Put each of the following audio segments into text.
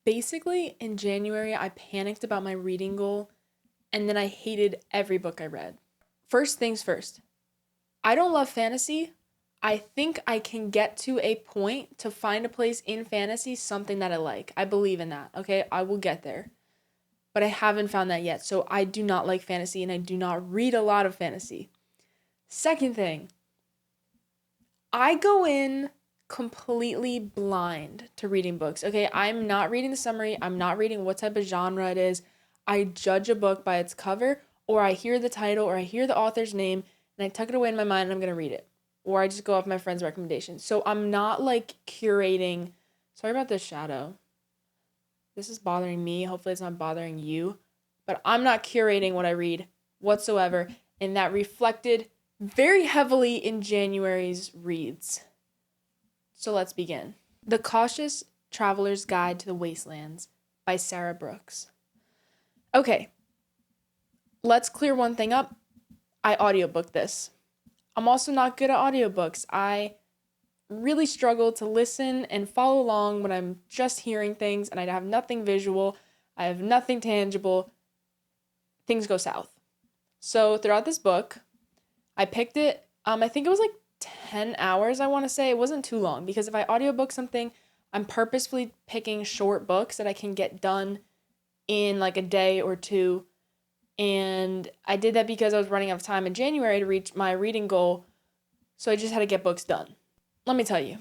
Basically, in January, I panicked about my reading goal and then I hated every book I read. First things first, I don't love fantasy. I think I can get to a point to find a place in fantasy, something that I like. I believe in that, okay? I will get there. But I haven't found that yet. So I do not like fantasy and I do not read a lot of fantasy. Second thing, I go in completely blind to reading books. Okay, I'm not reading the summary. I'm not reading what type of genre it is. I judge a book by its cover, or I hear the title, or I hear the author's name, and I tuck it away in my mind and I'm going to read it. Or I just go off my friend's recommendation. So I'm not like curating. Sorry about this shadow. This is bothering me. Hopefully it's not bothering you. But I'm not curating what I read whatsoever. And that reflected very heavily in January's reads. So let's begin. The Cautious Traveler's Guide to the Wastelands by Sarah Brooks. Okay, let's clear one thing up. I audiobooked this. I'm also not good at audiobooks. I really struggle to listen and follow along when I'm just hearing things and I have nothing visual. I have nothing tangible. Things go south. So throughout this book, I picked it. I think it was like 10 hours, I want to say. It wasn't too long because if I audiobook something, I'm purposefully picking short books that I can get done in like a day or two. And I did that because I was running out of time in January to reach my reading goal. So I just had to get books done. Let me tell you,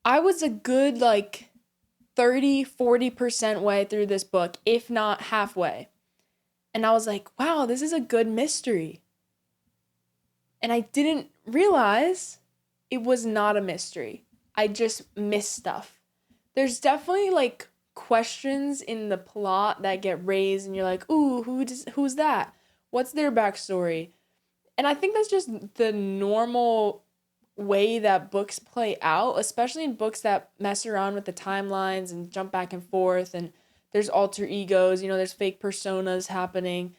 I was a good like 30-40% way through this book, if not halfway. And I was like, wow, this is a good mystery. And I didn't realize it was not a mystery. I just missed stuff. There's definitely like questions in the plot that get raised and you're like, ooh, who's that? What's their backstory? And I think that's just the normal way that books play out, especially in books that mess around with the timelines and jump back and forth, and there's alter egos, there's fake personas happening,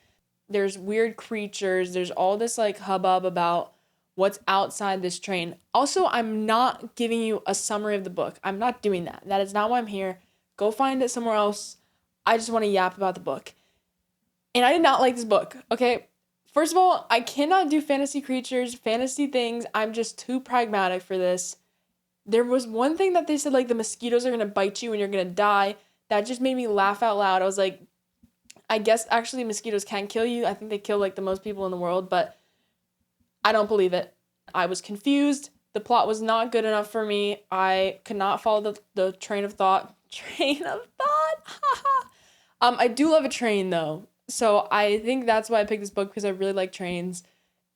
there's weird creatures, there's all this like hubbub about what's outside this train. Also, I'm not giving you a summary of the book. I'm not doing that. That is not why I'm here. Go find it somewhere else. I just want to yap about the book. And I did not like this book, okay? First of all, I cannot do fantasy creatures, fantasy things. I'm just too pragmatic for this. There was one thing that they said, like, the mosquitoes are going to bite you and you're going to die. That just made me laugh out loud. I was like, I guess actually mosquitoes can kill you. I think they kill, like, the most people in the world, but I don't believe it. I was confused. The plot was not good enough for me. I could not follow the train of thought. I do love a train, though. So I think that's why I picked this book, because I really like trains.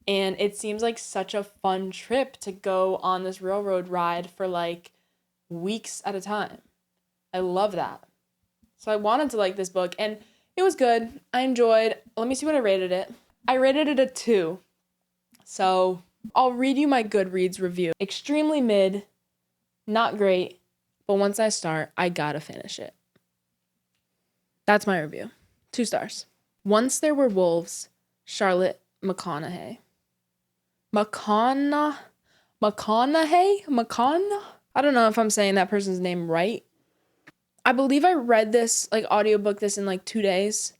And it seems like such a fun trip to go on this railroad ride for like weeks at a time. I love that. So I wanted to like this book and it was good. I enjoyed. Let me see what I rated it. I rated it a 2. So I'll read you my Goodreads review. Extremely mid, not great, but once I start, I gotta finish it. That's my review. 2 stars. Once There Were Wolves, Charlotte McConaughey. McConaughey? I don't know if I'm saying that person's name right. I believe I read this, like, audiobook this in like 2 days.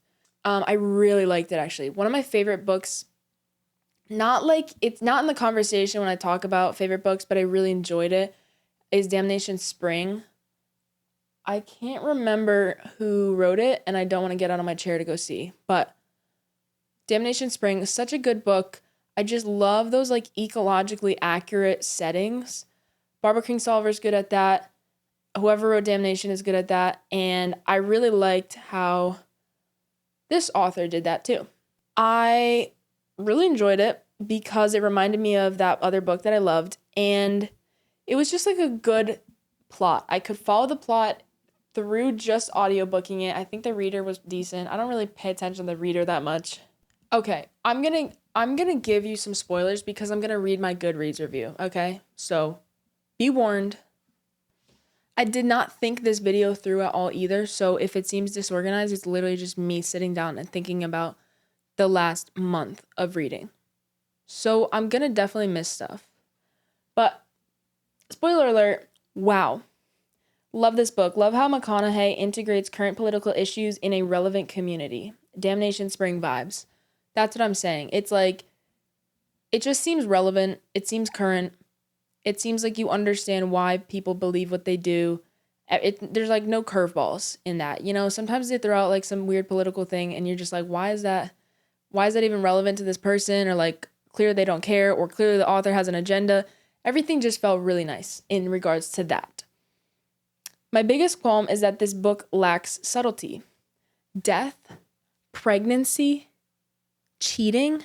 I really liked it, actually. One of my favorite books, it's not in the conversation when I talk about favorite books, but I really enjoyed it, is Damnation Spring. I can't remember who wrote it, and I don't want to get out of my chair to go see. But Damnation Spring is such a good book. I just love those like ecologically accurate settings. Barbara Kingsolver is good at that. Whoever wrote Damnation is good at that. And I really liked how this author did that too. I really enjoyed it because it reminded me of that other book that I loved. And it was just like a good plot. I could follow the plot through just audiobooking it. I think the reader was decent. I don't really pay attention to the reader that much. Okay, I'm gonna give you some spoilers because I'm gonna read my Goodreads review, okay? So, be warned. I did not think this video through at all either, so if it seems disorganized, it's literally just me sitting down and thinking about the last month of reading. So, I'm gonna definitely miss stuff. But, spoiler alert, wow. Love this book. Love how McConaughey integrates current political issues in a relevant community. Damnation Spring vibes. That's what I'm saying. It's like, it just seems relevant. It seems current. It seems like you understand why people believe what they do. There's like no curveballs in that. You know, sometimes they throw out like some weird political thing and you're just like, why is that even relevant to this person? Or like, clear they don't care, or clearly the author has an agenda. Everything just felt really nice in regards to that. My biggest qualm is that this book lacks subtlety. Death, pregnancy, cheating,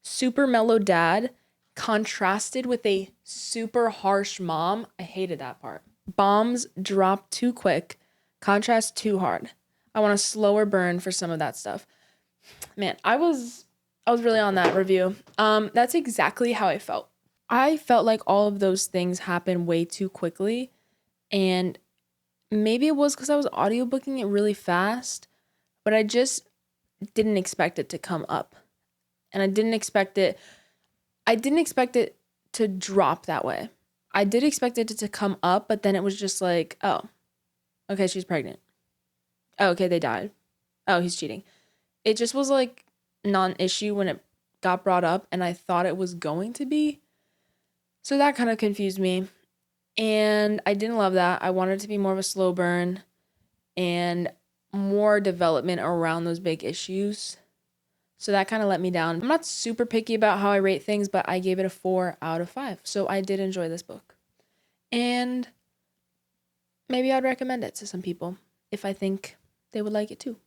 super mellow dad, contrasted with a super harsh mom. I hated that part. Bombs drop too quick, contrast too hard. I want a slower burn for some of that stuff. Man, I was really on that review. That's exactly how I felt. I felt like all of those things happened way too quickly, and maybe it was because I was audiobooking it really fast, but I just didn't expect it to come up. And I didn't expect it to drop that way. I did expect it to come up, but then it was just like, oh, okay, she's pregnant. Oh, okay, they died. Oh, he's cheating. It just was like non-issue when it got brought up, and I thought it was going to be. So that kind of confused me. And I didn't love that. I wanted it to be more of a slow burn and more development around those big issues. So that kind of let me down. I'm not super picky about how I rate things, but I gave it a 4 out of 5. So I did enjoy this book. And maybe I'd recommend it to some people if I think they would like it too.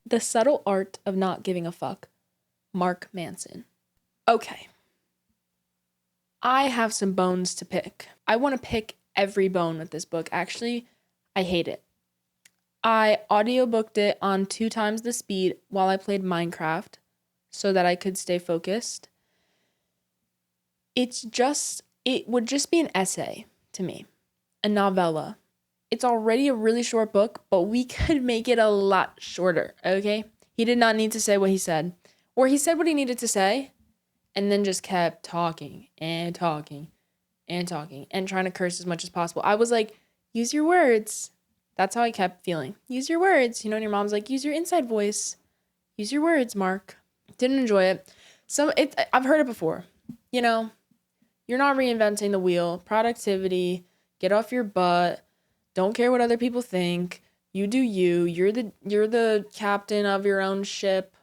The Subtle Art of Not Giving a Fuck, Mark Manson. Okay. I have some bones to pick. I want to pick every bone with this book. Actually, I hate it. I audiobooked it on 2 times the speed while I played Minecraft so that I could stay focused. It would just be an essay to me, a novella. It's already a really short book, but we could make it a lot shorter, okay? He did not need to say what he said, or he said what he needed to say, and then just kept talking and talking and talking and trying to curse as much as possible. I was like, use your words. That's how I kept feeling. Use your words. You know, and your mom's like, use your inside voice. Use your words, Mark. Didn't enjoy it. I've heard it before. You know, you're not reinventing the wheel. Productivity. Get off your butt. Don't care what other people think. You do you. You're the captain of your own ship.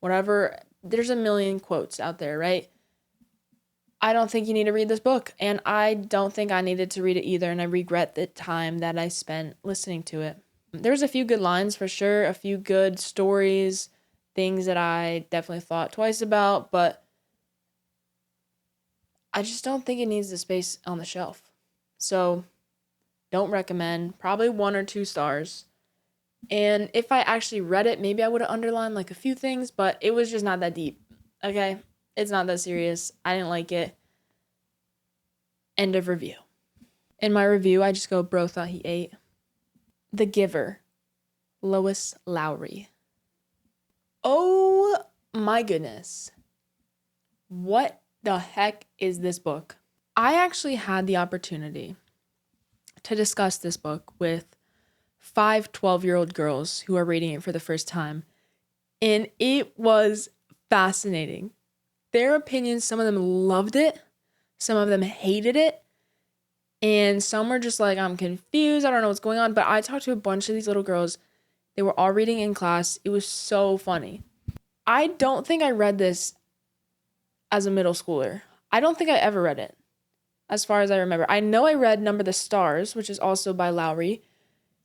Whatever. There's a million quotes out there, right? I don't think you need to read this book, and I don't think I needed to read it either, and I regret the time that I spent listening to it. There's a few good lines for sure, a few good stories, things that I definitely thought twice about, but I just don't think it needs the space on the shelf. So, don't recommend. Probably 1 or 2 stars. And if I actually read it, maybe I would have underlined like a few things, but it was just not that deep. Okay? It's not that serious. I didn't like it. End of review. In my review, I just go, bro thought he ate. The Giver, Lois Lowry. Oh my goodness. What the heck is this book? I actually had the opportunity to discuss this book with 5 12-year-old girls who are reading it for the first time, and it was fascinating. Their opinions, some of them loved it, some of them hated it, and some were just like, I'm confused, I don't know what's going on. But I talked to a bunch of these little girls. They were all reading in class. It was so funny. I don't think I read this as a middle schooler. I don't think I ever read it, as far as I remember. I know I read Number the Stars, which is also by Lowry.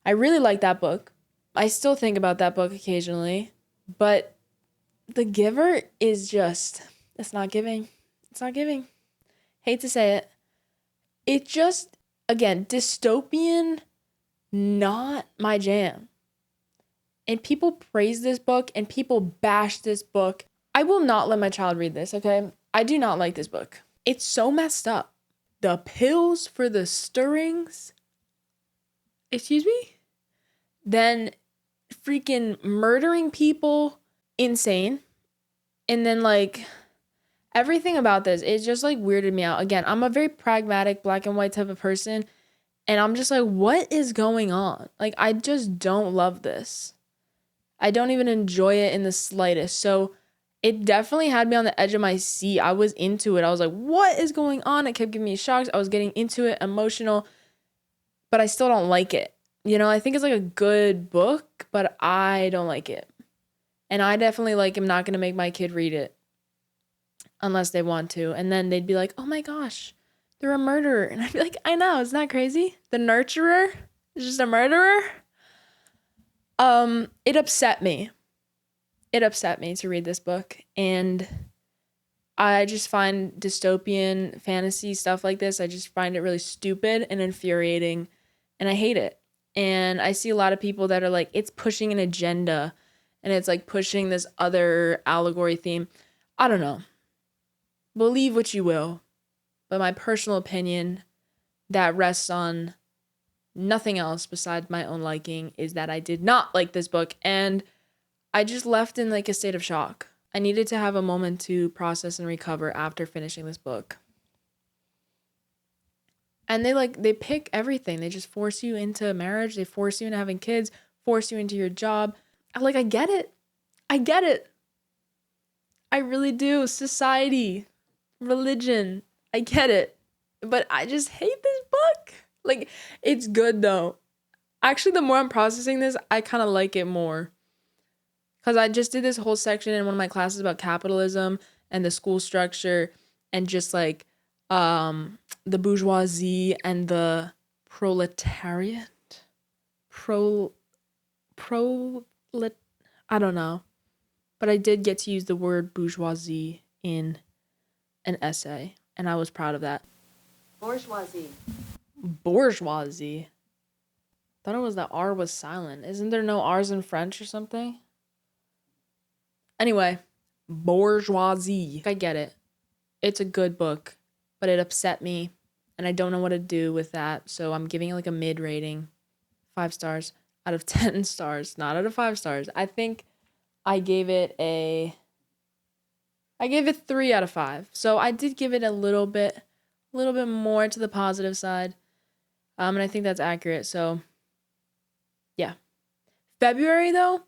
I really like that book. I still think about that book occasionally. But The Giver is just, it's not giving. It's not giving. Hate to say it. It just, again, dystopian, not my jam. And people praise this book and people bash this book. I will not let my child read this, okay? I do not like this book. It's so messed up. The pills for the stirrings, excuse me? Then freaking murdering people, insane. And then like everything about this, it just like weirded me out. Again, I'm a very pragmatic black and white type of person. And I'm just like, what is going on? Like, I just don't love this. I don't even enjoy it in the slightest. So it definitely had me on the edge of my seat. I was into it. I was like, what is going on? It kept giving me shocks. I was getting into it, emotional, but I still don't like it. You know, I think it's like a good book, but I don't like it. And I definitely like am not going to make my kid read it unless they want to. And then they'd be like, oh my gosh, they're a murderer. And I'd be like, I know, isn't that crazy? The nurturer is just a murderer. It upset me. It upset me to read this book. And I just find dystopian fantasy stuff like this, I just find it really stupid and infuriating. And I hate it. And I see a lot of people that are like, it's pushing an agenda. And it's like pushing this other allegory theme. I don't know. Believe what you will. But my personal opinion that rests on nothing else besides my own liking is that I did not like this book. And I just left in like a state of shock. I needed to have a moment to process and recover after finishing this book. And they pick everything. They just force you into marriage. They force you into having kids, force you into your job. I get it. I get it. I really do. Society, religion, I get it. But I just hate this book. Like, it's good though. Actually, the more I'm processing this, I kind of like it more. Because I just did this whole section in one of my classes about capitalism and the school structure and just like the bourgeoisie and the proletariat. I don't know. But I did get to use the word bourgeoisie in an essay, and I was proud of that. Bourgeoisie. Bourgeoisie. Thought it was that R was silent. Isn't there no R's in French or something? Anyway, bourgeoisie. I get it. It's a good book, but it upset me, and I don't know what to do with that, so I'm giving it like a mid rating. 5 stars out of 10 stars. Not out of 5 stars. I think I gave it 3 out of 5. So I did give it a little bit more to the positive side. And I think that's accurate. So yeah. February though,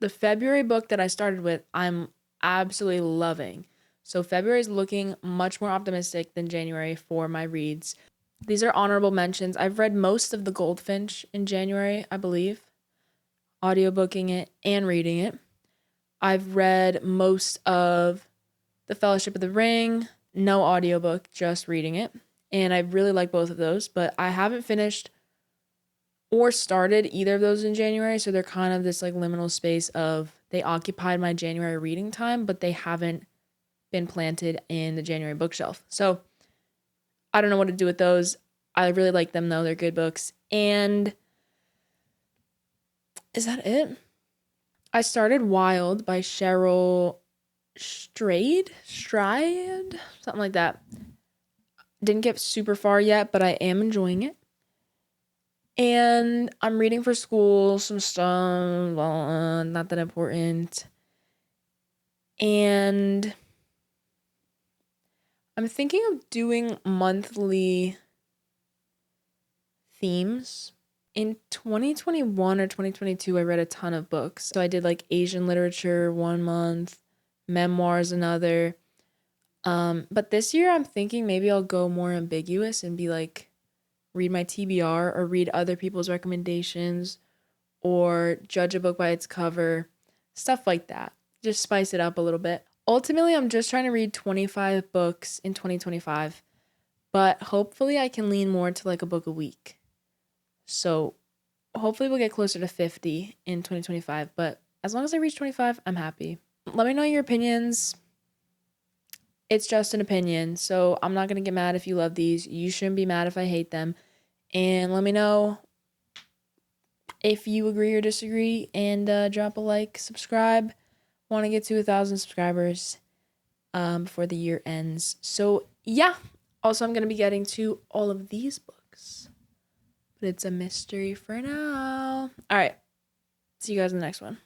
the February book that I started with, I'm absolutely loving. So February is looking much more optimistic than January for my reads. These are honorable mentions. I've read most of The Goldfinch in January, I believe. Audiobooking it and reading it. I've read most of The Fellowship of the Ring. No audiobook, just reading it. And I really like both of those, but I haven't finished or started either of those in January, so they're kind of this like liminal space of they occupied my January reading time, but they haven't been planted in the January bookshelf. So I don't know what to do with those. I really like them though. They're good books. And is that it? I started Wild by Cheryl Strayed, something like that. Didn't get super far yet, but I am enjoying it. And I'm reading for school, some stuff, not that important. And I'm thinking of doing monthly themes. In 2021 or 2022, I read a ton of books. So I did like Asian literature 1 month, memoirs another. But this year I'm thinking maybe I'll go more ambiguous and be like, read my TBR or read other people's recommendations or judge a book by its cover, stuff like that. Just spice it up a little bit. Ultimately, I'm just trying to read 25 books in 2025, but hopefully I can lean more to like a book a week. So hopefully we'll get closer to 50 in 2025, but as long as I reach 25, I'm happy. Let me know your opinions. It's just an opinion, so I'm not going to get mad if you love these. You shouldn't be mad if I hate them. And let me know if you agree or disagree, and drop a like, subscribe. Want to get to 1,000 subscribers before the year ends. So yeah, also I'm going to be getting to all of these books, but it's a mystery for now. All right, see you guys in the next one.